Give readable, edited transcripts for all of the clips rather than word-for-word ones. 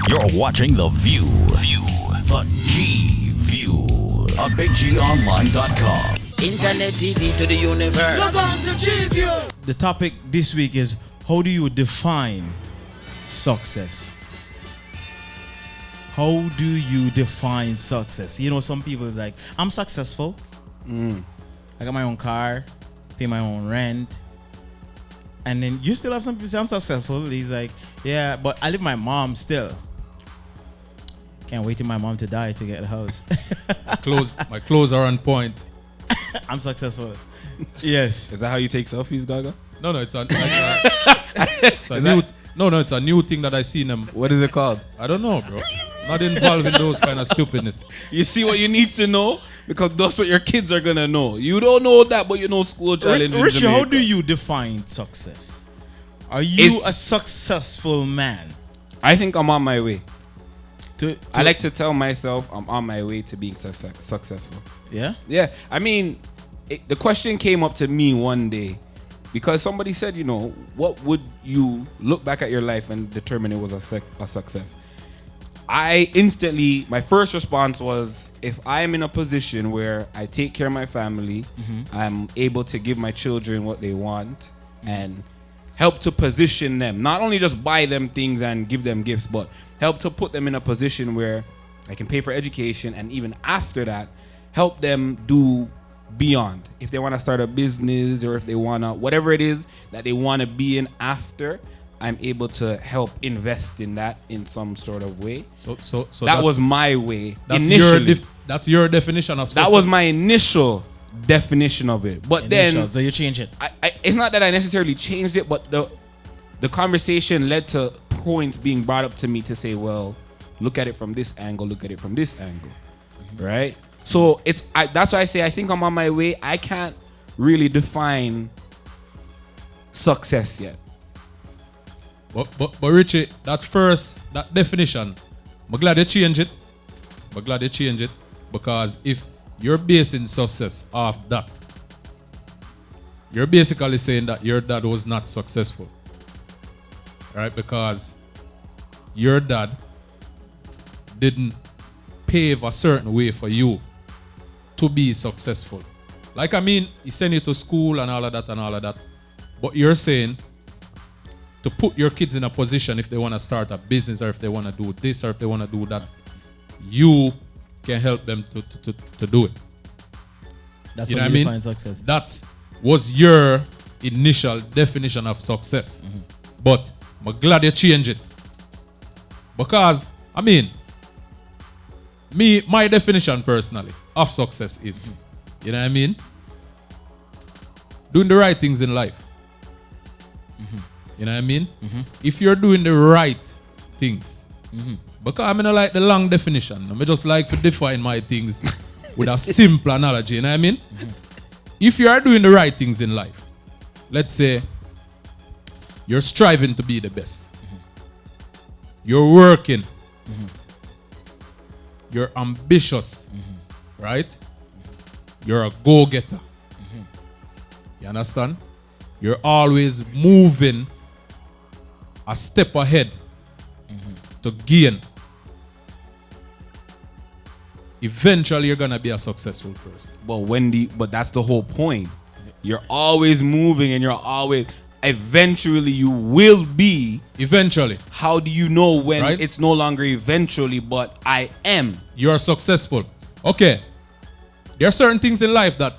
You're watching The View. The G View on BigGOnline.com. Internet TV to the universe. Log on to G View. The topic this week is, how do you define success? How do you define success? You know, some people is like, I'm successful. I got my own car, pay my own rent. And then you still have some people say, I'm successful. He's like, yeah, but I live with my mom still. Can't wait till my mom to die to get the house. My clothes are on point. I'm successful. Yes. Is that how you take selfies, Gaga? No, it's a new thing that I seen them. What is it called? I don't know, bro. Not involved in those kind of stupidness. You see what you need to know? Because that's what your kids are gonna know. You don't know that, but you know school challenges. Richie, how do you define success? Are you a successful man? I think I'm on my way. I like to tell myself I'm on my way to being successful. Yeah? Yeah. I mean, the question came up to me one day because somebody said, you know, what would you look back at your life and determine it was a success? My first response was, if I'm in a position where I take care of my family, I'm able to give my children what they want and help to position them, not only just buy them things and give them gifts, but help to put them in a position where I can pay for education, and even after that, help them do beyond. If they want to start a business, or if they want to, whatever it is that they want to be in after, I'm able to help invest in that in some sort of way. So that was my way initially. That's your definition of success. That was my initial definition of it. But then, so you change it. It's not that I necessarily changed it, but the conversation led to points being brought up to me to say, well, look at it from this angle, look at it from this angle, right? So that's why I say I think I'm on my way. I can't really define success yet. But Richie, that definition, I'm glad you change it. Because if you're basing success off that, you're basically saying that your dad was not successful. Right? Because your dad didn't pave a certain way for you to be successful. Like, I mean, he sent you to school and all of that. But you're saying to put your kids in a position, if they want to start a business, or if they want to do this, or if they want to do that, you can help them to do it. That's you how know you what I mean? define success. That was your initial definition of success. But I'm glad you change it. Because, I mean, my definition personally of success is, you know what I mean? Doing the right things in life. You know what I mean? If you're doing the right things. Because I mean, I like the long definition. I just like to define my things with a simple analogy. You know what I mean? If you are doing the right things in life, let's say you're striving to be the best. You're working. You're ambitious. Right? You're a go-getter. You understand? You're always moving a step ahead to gain. Eventually, you're gonna be a successful person. But that's the whole point. You're always moving, and eventually you will be. Eventually. How do you know when Right? it's no longer eventually, but I am? You're successful. Okay. There are certain things in life that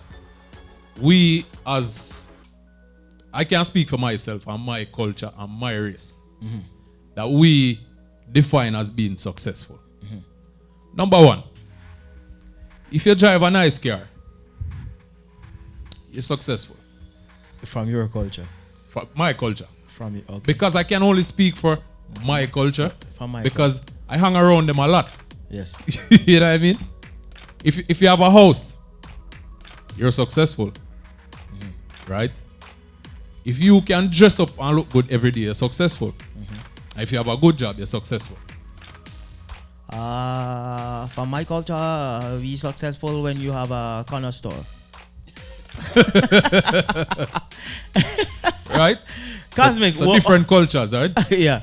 I can't speak for myself and my culture and my race, that we define as being successful. Number one, if you drive a nice car, you're successful. From your culture. For my culture. From you, okay. Because I can only speak for my culture. From my because I hang around them a lot. Yes. You know what I mean? If you have a house, you're successful. Right? If you can dress up and look good every day, you're successful. If you have a good job, you're successful. From my culture, we successful when you have a corner store. Right? Cosmic. So different cultures, right? Yeah.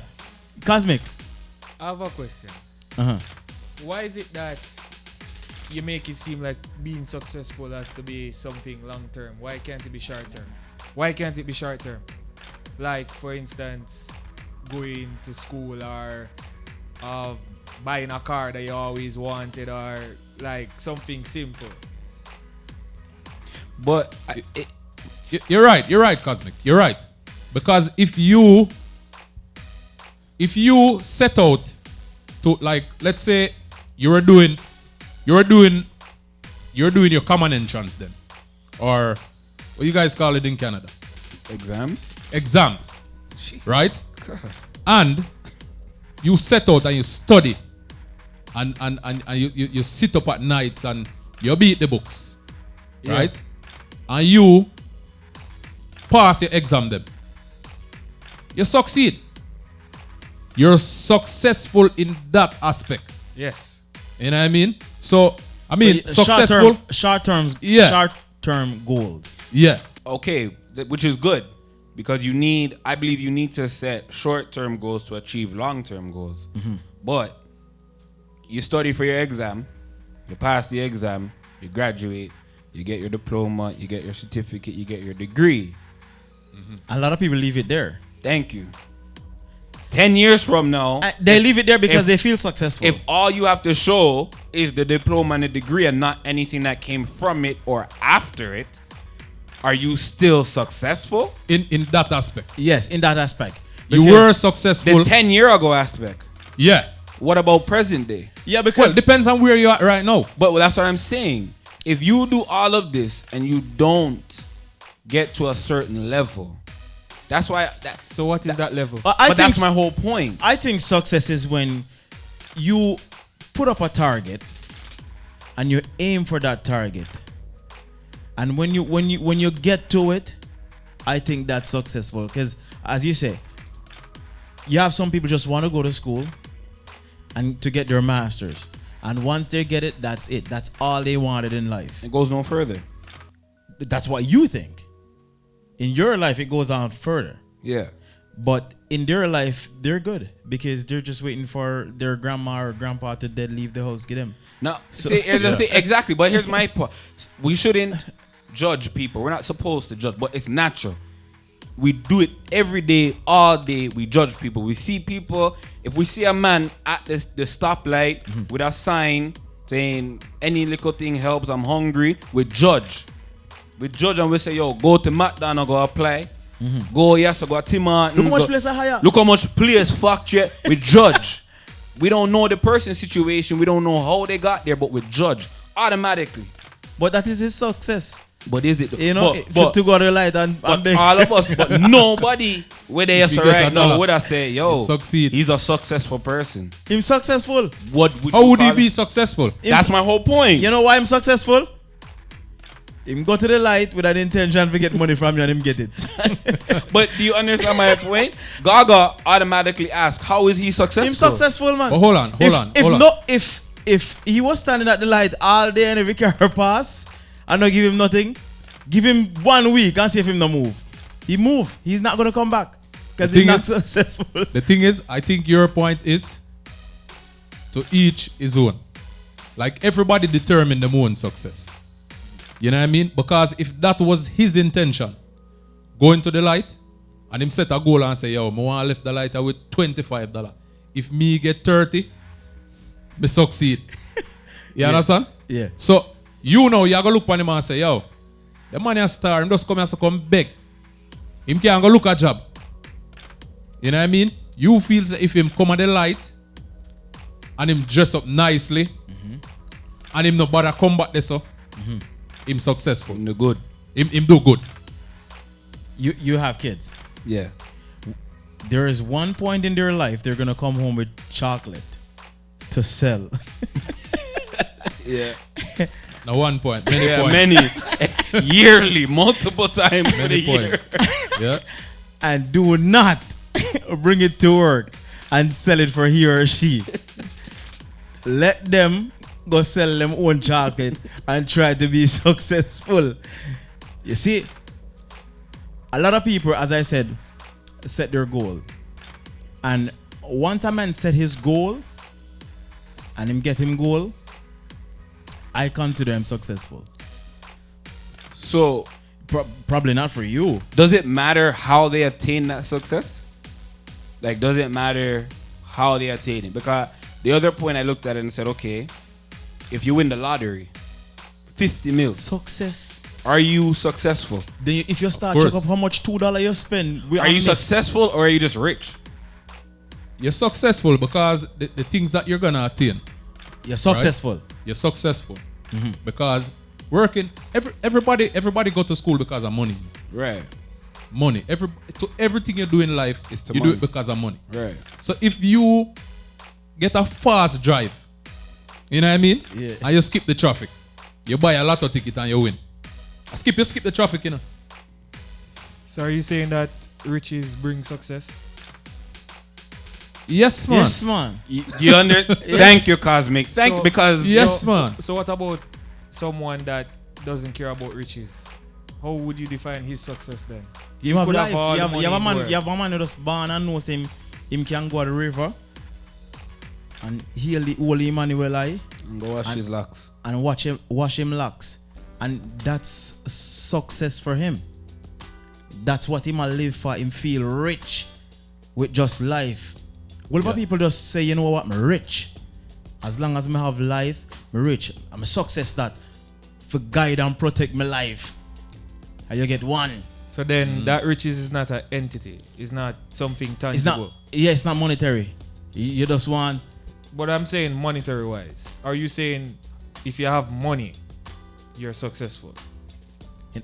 Cosmic. I have a question. Uh-huh. Why is it that you make it seem like being successful has to be something long term? Why can't it be short term? Why can't it be short term? Like, for instance, going to school or buying a car that you always wanted, or like something simple. But You're right, Cosmic. You're right. Because if you set out to, like, let's say you're doing your common entrance then, or what you guys call it in Canada, exams, right? And you set out and you study, and you sit up at night and you beat the books, right? And you pass your exam then. You succeed. You're successful in that aspect. Yes. You know what I mean? So, I mean, successful. Short-term goals. Yeah. Okay, which is good because I believe you need to set short-term goals to achieve long-term goals. But you study for your exam, you pass the exam, you graduate, you get your diploma, you get your certificate, you get your degree. A lot of people leave it there. Thank you. 10 years from now, They leave it there because they feel successful. if all you have to show is the diploma and the degree and not anything that came from it or after it, are you still successful? In that aspect. Yes, in that aspect. You Because- were successful. The 10-year ago aspect. Yeah. What about present day? Yeah, Well, because depends on where you're at right now. But that's what I'm saying. If you do all of this and you don't get to a certain level, that's why. So what is that level? But that's my whole point. I think success is when you put up a target and you aim for that target, and when you get to it, I think that's successful. Because as you say, you have some people just want to go to school and to get their masters, and once they get it, that's it. That's all they wanted in life. It goes no further. That's what you think. In your life, it goes on further. Yeah. But in their life, they're good because they're just waiting for their grandma or grandpa to dead leave the house, get them. Now, see, here's the thing. Exactly. But here's my point. We shouldn't judge people. We're not supposed to judge, but it's natural. We do it every day, all day. We judge people. We see people. If we see a man at the stoplight with a sign saying any little thing helps, I'm hungry, we judge. We judge and we say, yo, go to McDonald's, go apply. Go, yes, go to Tim Hortons. Look how much place I hire. Look how much place factory. We judge. We don't know the person's situation. We don't know how they got there, but we judge automatically. But that is his success. But is it? You know, to go to the light and beg. all of us, but nobody where they are If you get right a now dollar, would I say, yo, succeed. he's a successful person. Him successful. What? How would he be successful? That's my whole point. You know why I'm successful? Him go to the light with an intention to get money from you and him get it. But do you understand my point? Gaga automatically asks, how is he successful? Him successful, man. But hold on. If he was standing at the light all day and every car pass and not give him nothing, give him 1 week and see if him no move. He move. He's not gonna come back because he's not successful. The thing is, I think your point is to each his own. Like everybody determine their own success. You know what I mean? Because if that was his intention, going to the light, and him set a goal and say, yo, I want to lift the lighter with $25. If me get 30, me succeed. You understand? Yeah. So, you know, you go look on him and say, yo, the man is star, him just come here to come beg. Him can't go look a job. You know what I mean? You feel that if him come at the light, and him dress up nicely, and him no bother come back there, so, him successful. No good. Him do good. You have kids. Yeah. There is one point in their life they're gonna come home with chocolate to sell. Yeah. Now 1 point. Many Yeah, points. many. Yearly, multiple times for the Many year. points. Yeah. And do not bring it to work and sell it for he or she. Let them go sell them own chocolate and try to be successful. You see, a lot of people, as I said, set their goal. And once a man set his goal and him get him goal, I consider him successful. So, Probably not for you. does it matter how they attain that success? Like, does it matter how they attain it? Because the other point I looked at it and said, okay, if you win the lottery, 50 mil, Success. are you successful? Then if you start course. check up how much $2 you spend, Are you successful or are you just rich? You're successful because the things that you're gonna attain, You're successful. you're successful. Because working, everybody go to school because of money. Right. Money. Everything you do in life, It's to you money. do it because of money. Right. So if you get a fast drive, you know what I mean? Yeah. And you skip the traffic, you buy a lotto ticket and you win. You skip the traffic, you know. So are you saying that riches bring success? Yes, man. Yes, man. You under? Thank you, Cosmic. So- Because Yes, so, man. So what about someone that doesn't care about riches? How would you define his success then? You have could life. have all You the have, money you have a in the man. world. You have a man who just born and knows him can go to the river and heal the holy Emmanuel eye go wash his locks. and wash him locks, and that's success for him. That's what him a live for. Him feel rich with just life. Well, Yeah. people just say, you know what, I'm rich. As long as I have life, I'm rich. I'm a success that for guide and protect my life. And you get one. So then that riches is not an entity. It's not something tangible. It's not. Yeah, it's not monetary. You just want. But I'm saying monetary wise. Are you saying if you have money, you're successful?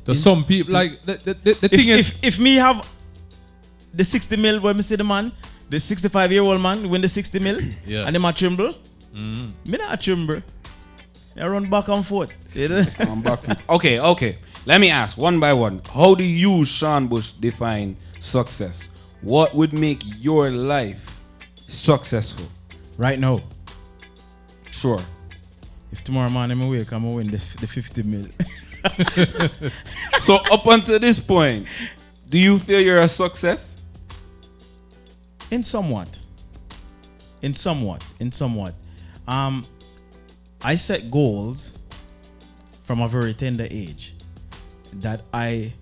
To some people, like the thing is, if me have the 60 mil when me see the man, the 65-year-old man win the 60 mil, Yeah. and them a tremble, me not a tremble. I run back and forth. You know? I'm back. Okay. Let me ask one by one. How do you, Sean Bush, define success? What would make your life successful? Right now, Sure. if tomorrow morning I wake, I'm gonna win the 50 mil. So up until this point, do you feel you're a success? In somewhat. I set goals from a very tender age that I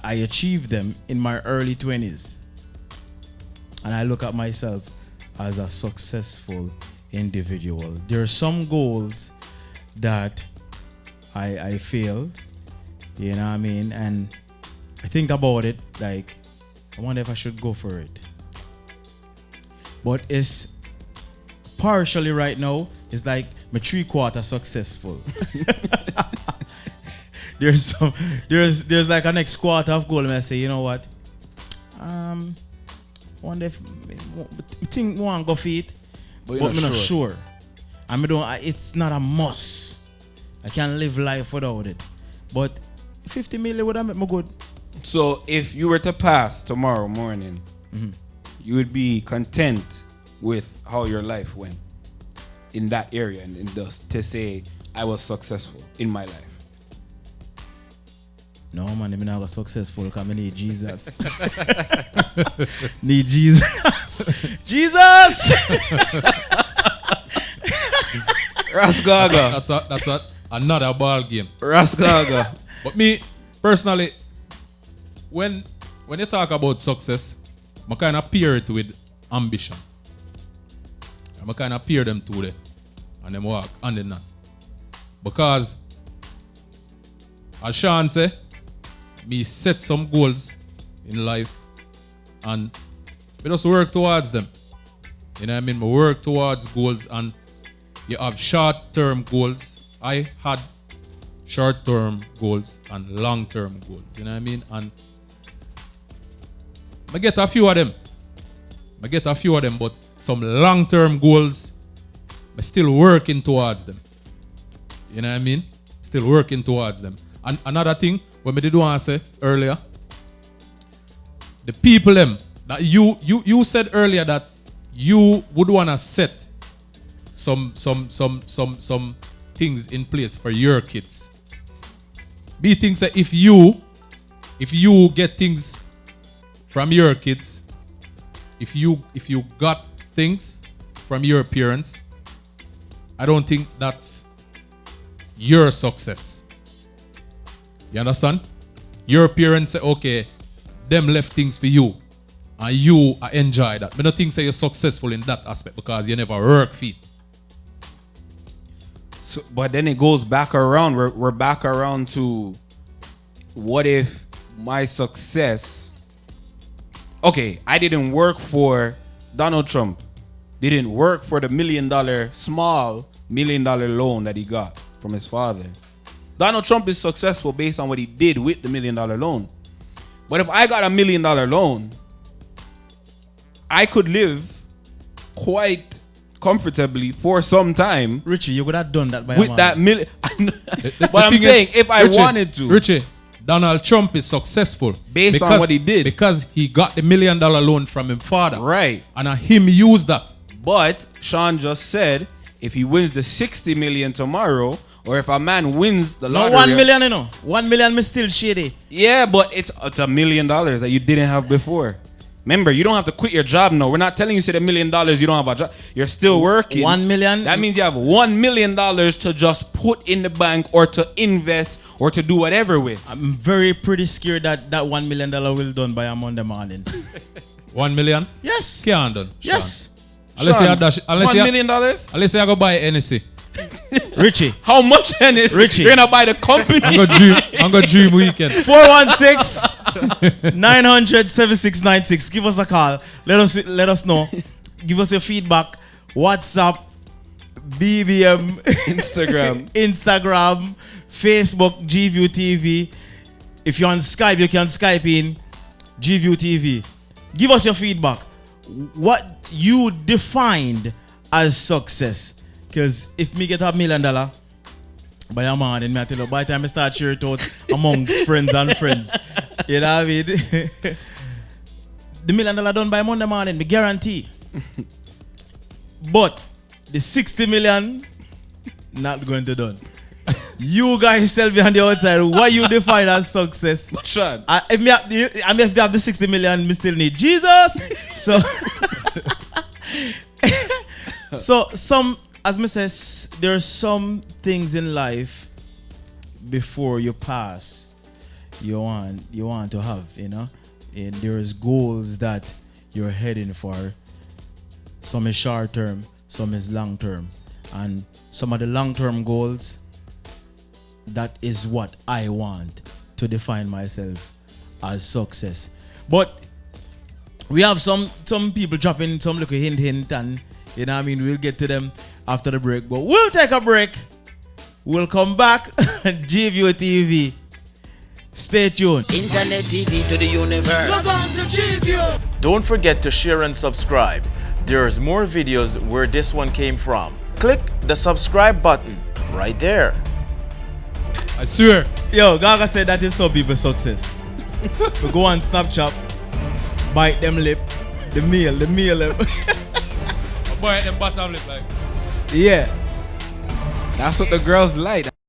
achieved them in my early 20s. And I look at myself as a successful individual. There are some goals that I failed, you know what I mean? And I think about it, like, I wonder if I should go for it. But it's partially right now, it's like my 3/4 successful. there's like a next quarter of goal, and I say, you know what? Wonder if I think I want to go for it, but I'm not sure. And it's not a must. I can't live life without it. But 50 million would have made me good. So if you were to pass tomorrow morning, you would be content with how your life went in that area, and just to say I was successful in my life. No, man, I'm not successful because I need Jesus. Need Jesus. Jesus! Rasgaga. that's another ball game. Rasgaga. But me personally, when you talk about success, I kind of pair it with ambition. I kind of pair them two there, and them walk hand in hand. Because as Sean say, me set some goals in life, and we just work towards them. You know what I mean? We work towards goals, and you have short-term goals. I had short-term goals and long-term goals. You know what I mean? And I get a few of them. But some long-term goals, I'm still working towards them. You know what I mean? Still working towards them. And another thing, what I did want to say earlier, the people them that you said earlier that you would want to set some things in place for your kids. Be things that if you get things from your kids, if you got things from your parents, I don't think that's your success. You understand? Your parents say, okay, them left things for you, and you enjoy that. But I don't think say you're successful in that aspect because you never work for it. So, but then it goes back around. We're back around to what if my success. Okay, I didn't work for Donald Trump. Didn't work for the small $1 million loan that he got from his father. Donald Trump is successful based on what he did with the $1 million loan. But if I got $1 million loan, I could live quite comfortably for some time. Richie, you could have done that by with that million. But I'm saying, if I wanted to. Richie, Donald Trump is successful based on what he did. Because he got the $1 million loan from his father. Right. And him use that. But Sean just said, if he wins the 60 million tomorrow, or if a man wins the lottery. No, 1 million, you know. 1 million is still shady. Yeah, but it's $1 million that you didn't have before. Remember, you don't have to quit your job now. We're not telling you say the $1 million you don't have a job. You're still working. 1 million. That means you have $1 million to just put in the bank or to invest or to do whatever with. I'm pretty scared that $1 million will done by a Monday morning. 1 million? Yes. Can't done. Yes. Unless Sean, you dash, $1 million? Unless you go buy NSC. Richie. How much NSC? Richie. You're gonna buy the company. I'm gonna dream weekend. 416-900-7696. Give us a call. Let us know. Give us your feedback. WhatsApp, BBM, Instagram, Facebook, GView TV. If you're on Skype, you can Skype in GView TV. Give us your feedback. What you defined as success. Because if me get $1 million by a man, then me I tell you, by the time I start share it out amongst friends and friends, you know what I mean? The $1 million done by Monday morning, me guarantee. But the 60 million, not going to done. You guys tell me on the outside what you define as success. Sean. If me have the 60 million, me still need Jesus. So, as me says, there are some things in life before you pass you want to have, you know. And there's goals that you're heading for. Some is short term, some is long term. And some of the long term goals, that is what I want to define myself as success. But we have some people dropping some little hint and you know what I mean, we'll get to them after the break. But we'll take a break. We'll come back. GView TV. Stay tuned. Internet TV to the universe. Log on to GView. Don't forget to share and subscribe. There's more videos where this one came from. Click the subscribe button right there. I swear. Yo, Gaga said that is some people's success. We go on Snapchat, bite them lip, the meal. Boy, at the bottom lip like. Yeah. That's what the girls like.